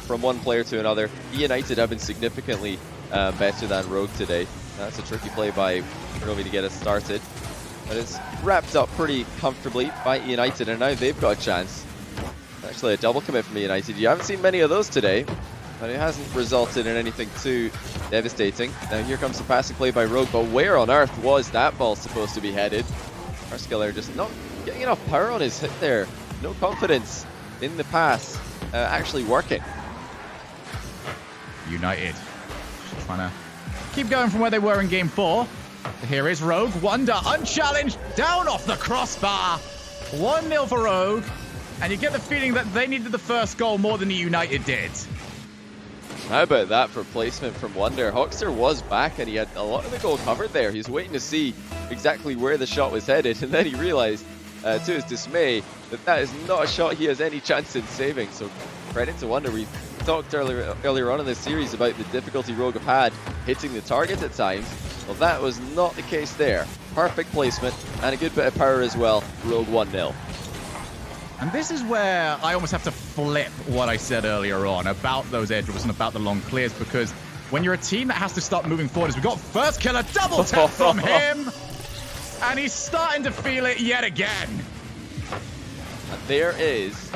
Speaker 2: from one player to another, EUnited have been significantly better than Rogue today. That's a tricky play by Rovi to get us started. But it's wrapped up pretty comfortably by EUnited, and now they've got a chance. Actually, a double commit from EUnited. You haven't seen many of those today, but it hasn't resulted in anything too devastating. Now here comes the passing play by Rogue, but where on earth was that ball supposed to be headed? Arskiller just not getting enough power on his hit there. No confidence in the pass actually working.
Speaker 1: EUnited just trying to keep going from where they were in game 4. Here is Rogue. Wonder unchallenged, down off the crossbar. 1-0 for Rogue. And you get the feeling that they needed the first goal more than EUnited did.
Speaker 2: How about that for placement from Wonder? Hoxter was back and he had a lot of the goal covered there. He's waiting to see exactly where the shot was headed, and then he realized, to his dismay, that that is not a shot he has any chance in saving. So credit to Wonder. We talked earlier on in this series about the difficulty Rogue have had hitting the target at times. Well, that was not the case there. Perfect placement and a good bit of power as well. Rogue 1-0.
Speaker 1: And this is where I almost have to flip what I said earlier on about those air dribbles and about the long clears, because when you're a team that has to start moving forward, we've got first killer double tap from him, and he's starting to feel it yet again.
Speaker 2: And there is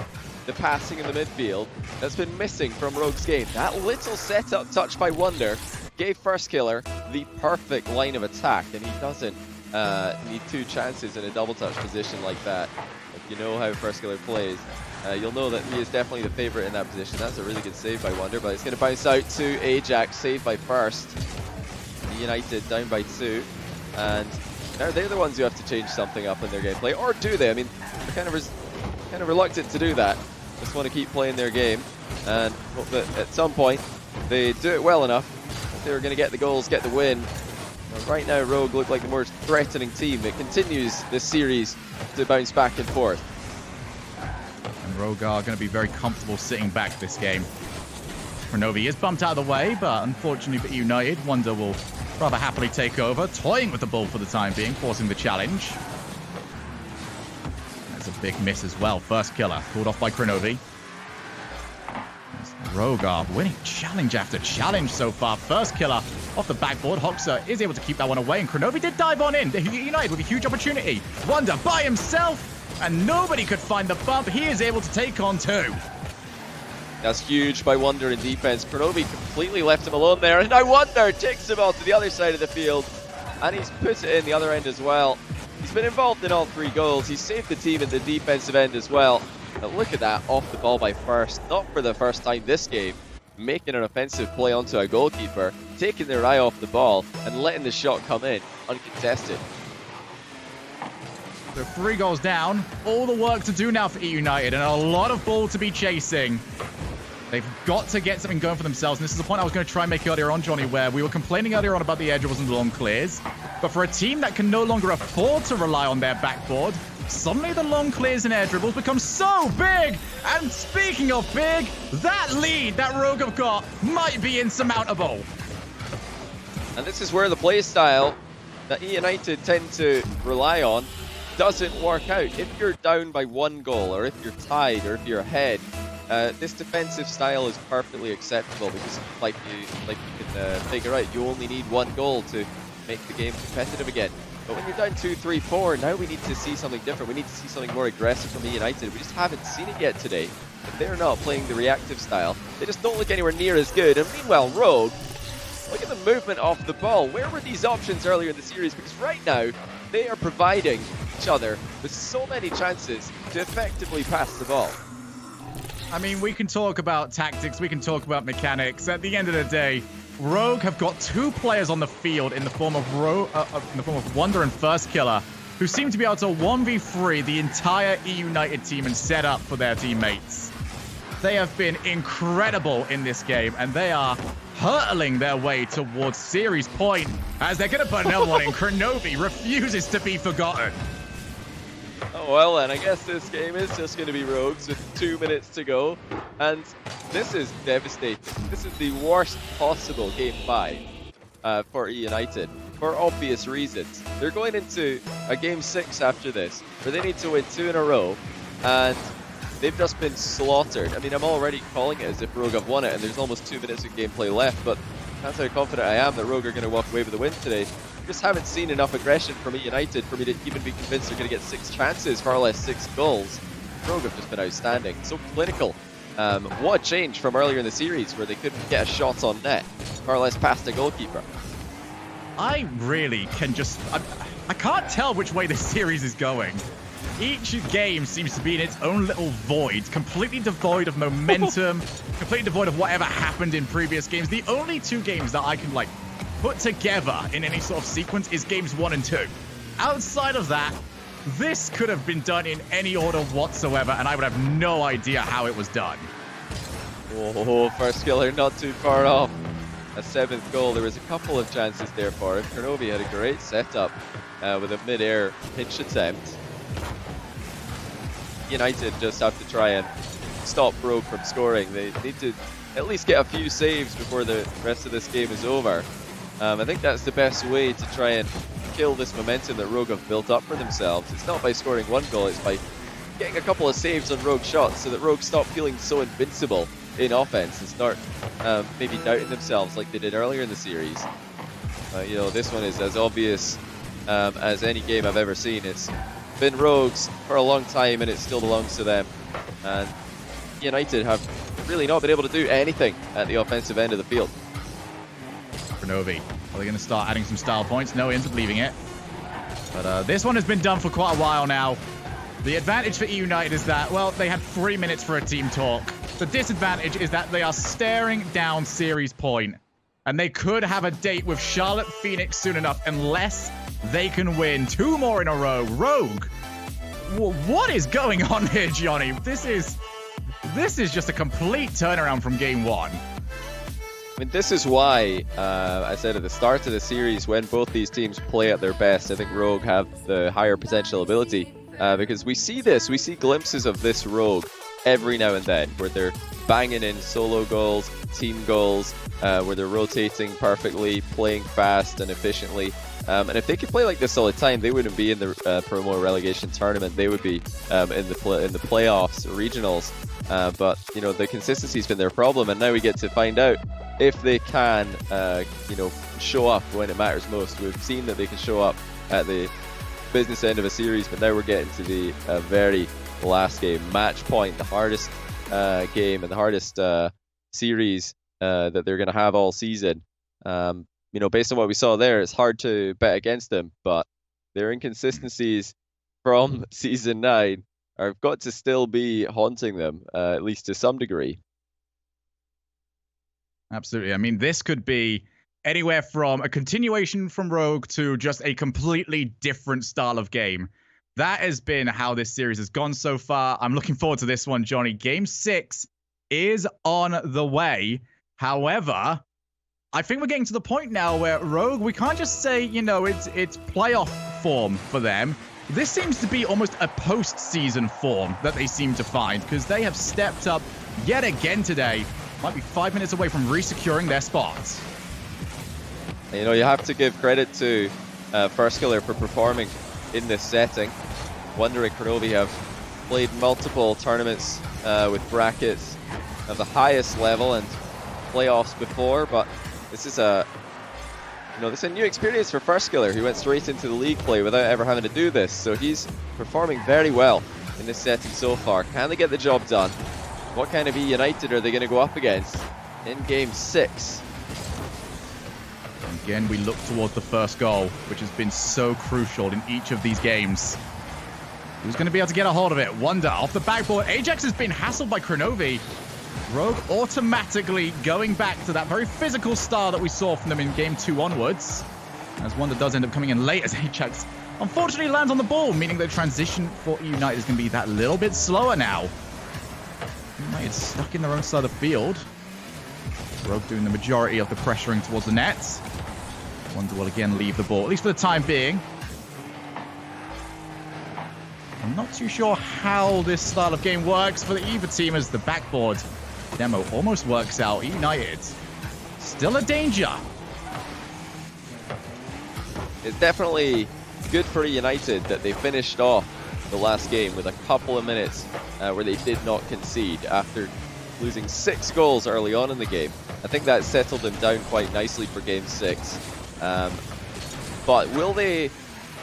Speaker 2: the passing in the midfield that's been missing from Rogue's game. That little setup touch by Wonder gave first killer the perfect line of attack, and he doesn't need 2 chances in a double touch position like that. If you know how first killer plays, you'll know that he is definitely the favorite in that position. That's a really good save by Wonder, but it's going to bounce out to Ajax, saved by First. EUnited down by 2, and now they're the ones who have to change something up in their gameplay, or do they? I mean, they're kind of reluctant to do that. Just want to keep playing their game and hope that at some point they do it well enough. They're going to get the goals, get the win. But right now, Rogue look like the more threatening team. It continues this series to bounce back and forth.
Speaker 1: And Rogue are going to be very comfortable sitting back this game. Renovi is bumped out of the way, but unfortunately for EUnited, Wonder will rather happily take over, toying with the ball for the time being, forcing the challenge. That's a big miss as well. First killer, called off by Kronovi. Rogue are winning challenge after challenge so far. First killer off the backboard. Hoxer is able to keep that one away, and Kronovi did dive on in. EUnited with a huge opportunity. Wonder by himself, and nobody could find the bump. He is able to take on 2.
Speaker 2: That's huge by Wonder in defense. Kronovi completely left him alone there, and now Wonder takes the ball to the other side of the field, and he's put it in the other end as well. He's been involved in all 3 goals. He's saved the team in the defensive end as well. But look at that, off the ball by First, not for the first time this game, making an offensive play onto a goalkeeper, taking their eye off the ball and letting the shot come in uncontested.
Speaker 1: So 3 goals down, all the work to do now for EUnited, and a lot of ball to be chasing. They've got to get something going for themselves, and this is the point I was going to try and make earlier on, Johnny, where we were complaining earlier on about the air dribbles and the long clears, but for a team that can no longer afford to rely on their backboard, suddenly the long clears and air dribbles become so big! And speaking of big, that lead that Rogue have got might be insurmountable.
Speaker 2: And this is where the play style that EUnited tend to rely on doesn't work out. If you're down by 1 goal, or if you're tied, or if you're ahead, this defensive style is perfectly acceptable because, like you can figure out, you only need 1 goal to make the game competitive again. But when you're down 2, 3, 4, now we need to see something different. We need to see something more aggressive from EUnited. We just haven't seen it yet today. If they're not playing the reactive style, they just don't look anywhere near as good. And meanwhile, Rogue, look at the movement off the ball. Where were these options earlier in the series? Because right now, they are providing each other with so many chances to effectively pass the ball.
Speaker 1: I mean, we can talk about tactics, we can talk about mechanics. At the end of the day, Rogue have got 2 players on the field in the form of Wonder and First Killer, who seem to be able to 1v3 the entire EUnited team and set up for their teammates. They have been incredible in this game, and they are hurtling their way towards series point, as they're going to put another one in. Kronovi refuses to be forgotten.
Speaker 2: Oh well then, I guess this game is just going to be Rogues with 2 minutes to go, and this is devastating. This is the worst possible game 5 for EUnited, for obvious reasons. They're going into a game 6 after this, where they need to win 2 in a row, and they've just been slaughtered. I mean, I'm already calling it as if Rogue have won it, and there's almost 2 minutes of gameplay left, but that's how confident I am that Rogue are going to walk away with the win today. Just haven't seen enough aggression from EUnited for me to even be convinced they're going to get 6 chances, far less 6 goals. Rogue have just been outstanding, so clinical. What a change from earlier in the series where they couldn't get a shot on net, far less past a goalkeeper.
Speaker 1: I really can just... I can't tell which way this series is going. Each game seems to be in its own little void, completely devoid of momentum, completely devoid of whatever happened in previous games. The only 2 games that I can, like, put together in any sort of sequence is games 1 and 2. Outside of that, this could have been done in any order whatsoever, and I would have no idea how it was done.
Speaker 2: Oh, First Killer not too far off. A 7th goal. There was a couple of chances there for him. Kronovi had a great setup with a mid-air pinch attempt. EUnited just have to try and stop Rogue from scoring. They need to at least get a few saves before the rest of this game is over. I think that's the best way to try and kill this momentum that Rogue have built up for themselves. It's not by scoring 1 goal, it's by getting a couple of saves on Rogue shots so that Rogue stop feeling so invincible in offense and start maybe doubting themselves like they did earlier in the series. You know, this one is as obvious as any game I've ever seen. It's been Rogues for a long time and it still belongs to them. And EUnited have really not been able to do anything at the offensive end of the field.
Speaker 1: Kronovi, are they going to start adding some style points? No, he ends up leaving it. But this one has been done for quite a while now. The advantage for EUnited is that, well, they had 3 minutes for a team talk. The disadvantage is that they are staring down series point. And they could have a date with Charlotte Phoenix soon enough unless they can win 2 more in a row. Rogue, what is going on here, Johnny? This is just a complete turnaround from game 1.
Speaker 2: I mean, this is why I said at the start of the series, when both these teams play at their best, I think Rogue have the higher potential ability. Because we see glimpses of this Rogue every now and then, where they're banging in solo goals, team goals, where they're rotating perfectly, playing fast and efficiently. And if they could play like this all the time, they wouldn't be in the promo relegation tournament. They would be in the playoffs, regionals. But you know, the consistency's been their problem, and now we get to find out if they can, you know, show up when it matters most. We've seen that they can show up at the business end of a series, but now we're getting to the very last game, match point, the hardest game and the hardest series that they're going to have all season. You know, based on what we saw there, it's hard to bet against them, but their inconsistencies from Season 9 have got to still be haunting them, at least to some degree.
Speaker 1: Absolutely. I mean, this could be anywhere from a continuation from Rogue to just a completely different style of game. That has been how this series has gone so far. I'm looking forward to this one, Johnny. Game 6 is on the way. However, I think we're getting to the point now where Rogue, we can't just say, you know, it's playoff form for them. This seems to be almost a postseason form that they seem to find, because they have stepped up yet again today. Might be 5 minutes away from resecuring their spots.
Speaker 2: You know, you have to give credit to First Killer for performing in this setting. Wonder and Kronovi have played multiple tournaments with brackets of the highest level and playoffs before, but this is a this is a new experience for First Killer, who went straight into the league play without ever having to do this. So he's performing very well in this setting so far. Can they get the job done? What kind of EUnited are they going to go up against in Game 6?
Speaker 1: Again, we look towards the first goal, which has been so crucial in each of these games. Who's going to be able to get a hold of it? Wonder off the backboard. Ajax has been hassled by Kronovi. Rogue automatically going back to that very physical style that we saw from them in Game 2 onwards. As Wonder does end up coming in late, as Ajax unfortunately lands on the ball, meaning the transition for EUnited is going to be that little bit slower now. EUnited stuck in their own side of the field. Rogue doing the majority of the pressuring towards the nets. Wonder will again leave the ball, at least for the time being. I'm not too sure how this style of game works for the either team, as the backboard demo almost works out. EUnited still a danger.
Speaker 2: It's definitely good for EUnited that they finished off the last game with a couple of minutes where they did not concede after losing 6 goals early on in the game. I think that settled them down quite nicely for Game 6. But will they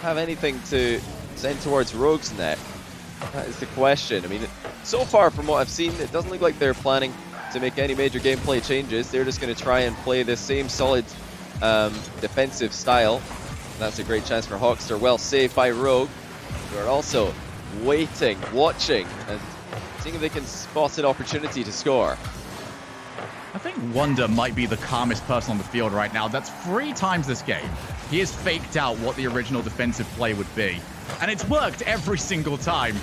Speaker 2: have anything to send towards Rogue's net? That is the question. I mean, so far from what I've seen, it doesn't look like they're planning to make any major gameplay changes. They're just going to try and play the same solid defensive style. That's a great chance for Hawkster. Well saved by Rogue, who are also waiting, watching, and seeing if they can spot an opportunity to score.
Speaker 1: I think Wonder might be the calmest person on the field right now. That's 3 times this game he has faked out what the original defensive play would be. And it's worked every single time.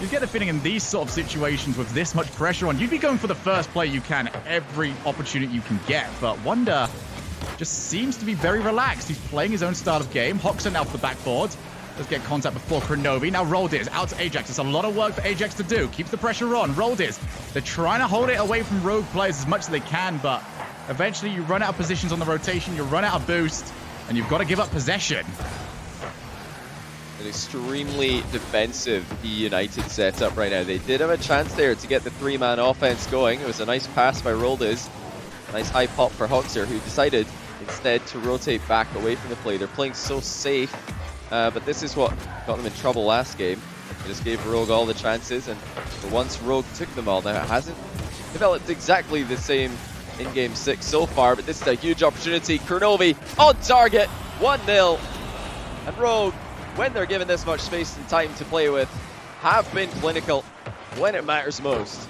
Speaker 1: You get a feeling in these sort of situations with this much pressure on, you'd be going for the first play you can, every opportunity you can get. But Wonder just seems to be very relaxed. He's playing his own style of game. Hoxer now for the backboard. Let's get contact before Kronovi. Now Roldiz out to Ajax. It's a lot of work for Ajax to do. Keeps the pressure on. Roldiz, they're trying to hold it away from Rogue players as much as they can, but eventually you run out of positions on the rotation, you run out of boost, and you've got to give up possession.
Speaker 2: An extremely defensive EUnited setup right now. They did have a chance there to get the 3-man offense going. It was a nice pass by Roldiz. Nice high pop for Hoxer, who decided instead to rotate back away from the play. They're playing so safe. But this is what got them in trouble last game. They just gave Rogue all the chances, and for once Rogue took them all. Now it hasn't developed exactly the same in Game 6 so far, but this is a huge opportunity. Kronovi on target, 1-0. And Rogue, when they're given this much space and time to play with, have been clinical when it matters most.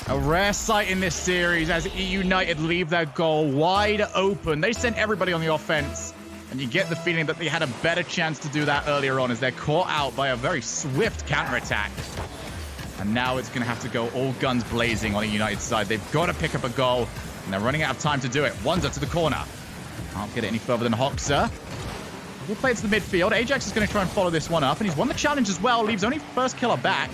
Speaker 1: A rare sight in this series as EUnited leave their goal wide open. They sent everybody on the offense. And you get the feeling that they had a better chance to do that earlier on, as they're caught out by a very swift counterattack. And now it's going to have to go all guns blazing on the EUnited side. They've got to pick up a goal, and they're running out of time to do it. Wonder to the corner. Can't get it any further than Hoxer. We'll play it to the midfield. Ajax is going to try and follow this one up, and he's won the challenge as well. Leaves only First Killer back.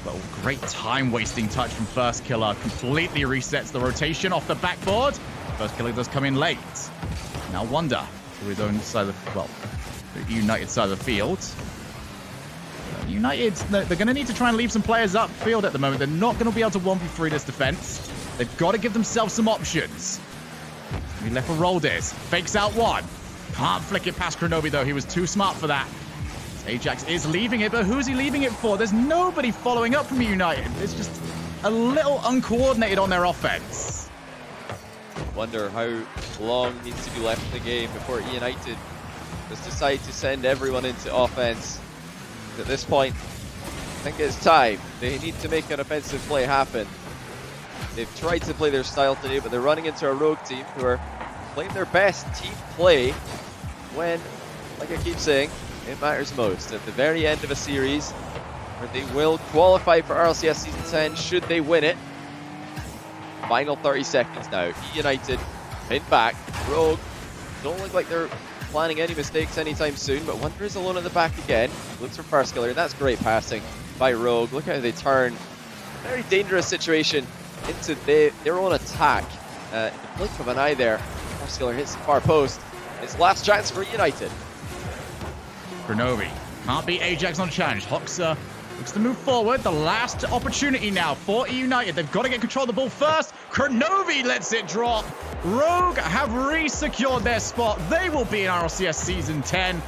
Speaker 1: But a great time-wasting touch from First Killer. Completely resets the rotation off the backboard. First Killer does come in late. Now Wonder to his own side of the, well, the EUnited side of the field. United, they're going to need to try and leave some players upfield at the moment. They're not going to be able to 1v3 this defense. They've got to give themselves some options. He left for Roldiz. Fakes out one. Can't flick it past Kronovi, though. He was too smart for that. Ajax is leaving it, but who's he leaving it for? There's nobody following up from United. It's just a little uncoordinated on their offense.
Speaker 2: Wonder how long needs to be left in the game before EUnited just decide to send everyone into offense. At this point, I think it's time. They need to make an offensive play happen. They've tried to play their style today, but they're running into a Rogue team who are playing their best team play when, like I keep saying, it matters most. At the very end of a series, where they will qualify for RLCS Season 10 should they win it. Final 30 seconds now. EUnited pinned back. Rogue don't look like they're planning any mistakes anytime soon, but Wonder is alone at the back again. Looks for first killer, and that's great passing by Rogue. Look how they turn a very dangerous situation into their own attack. In the blink of an eye there, first killer hits the far post. It's last chance for EUnited.
Speaker 1: Grenovi can't beat Ajax on challenge. Hoxer looks to move forward. The last opportunity now for EUnited. They've got to get control of the ball first. Grenovi lets it drop. Rogue have re-secured their spot. They will be in RLCS Season 10.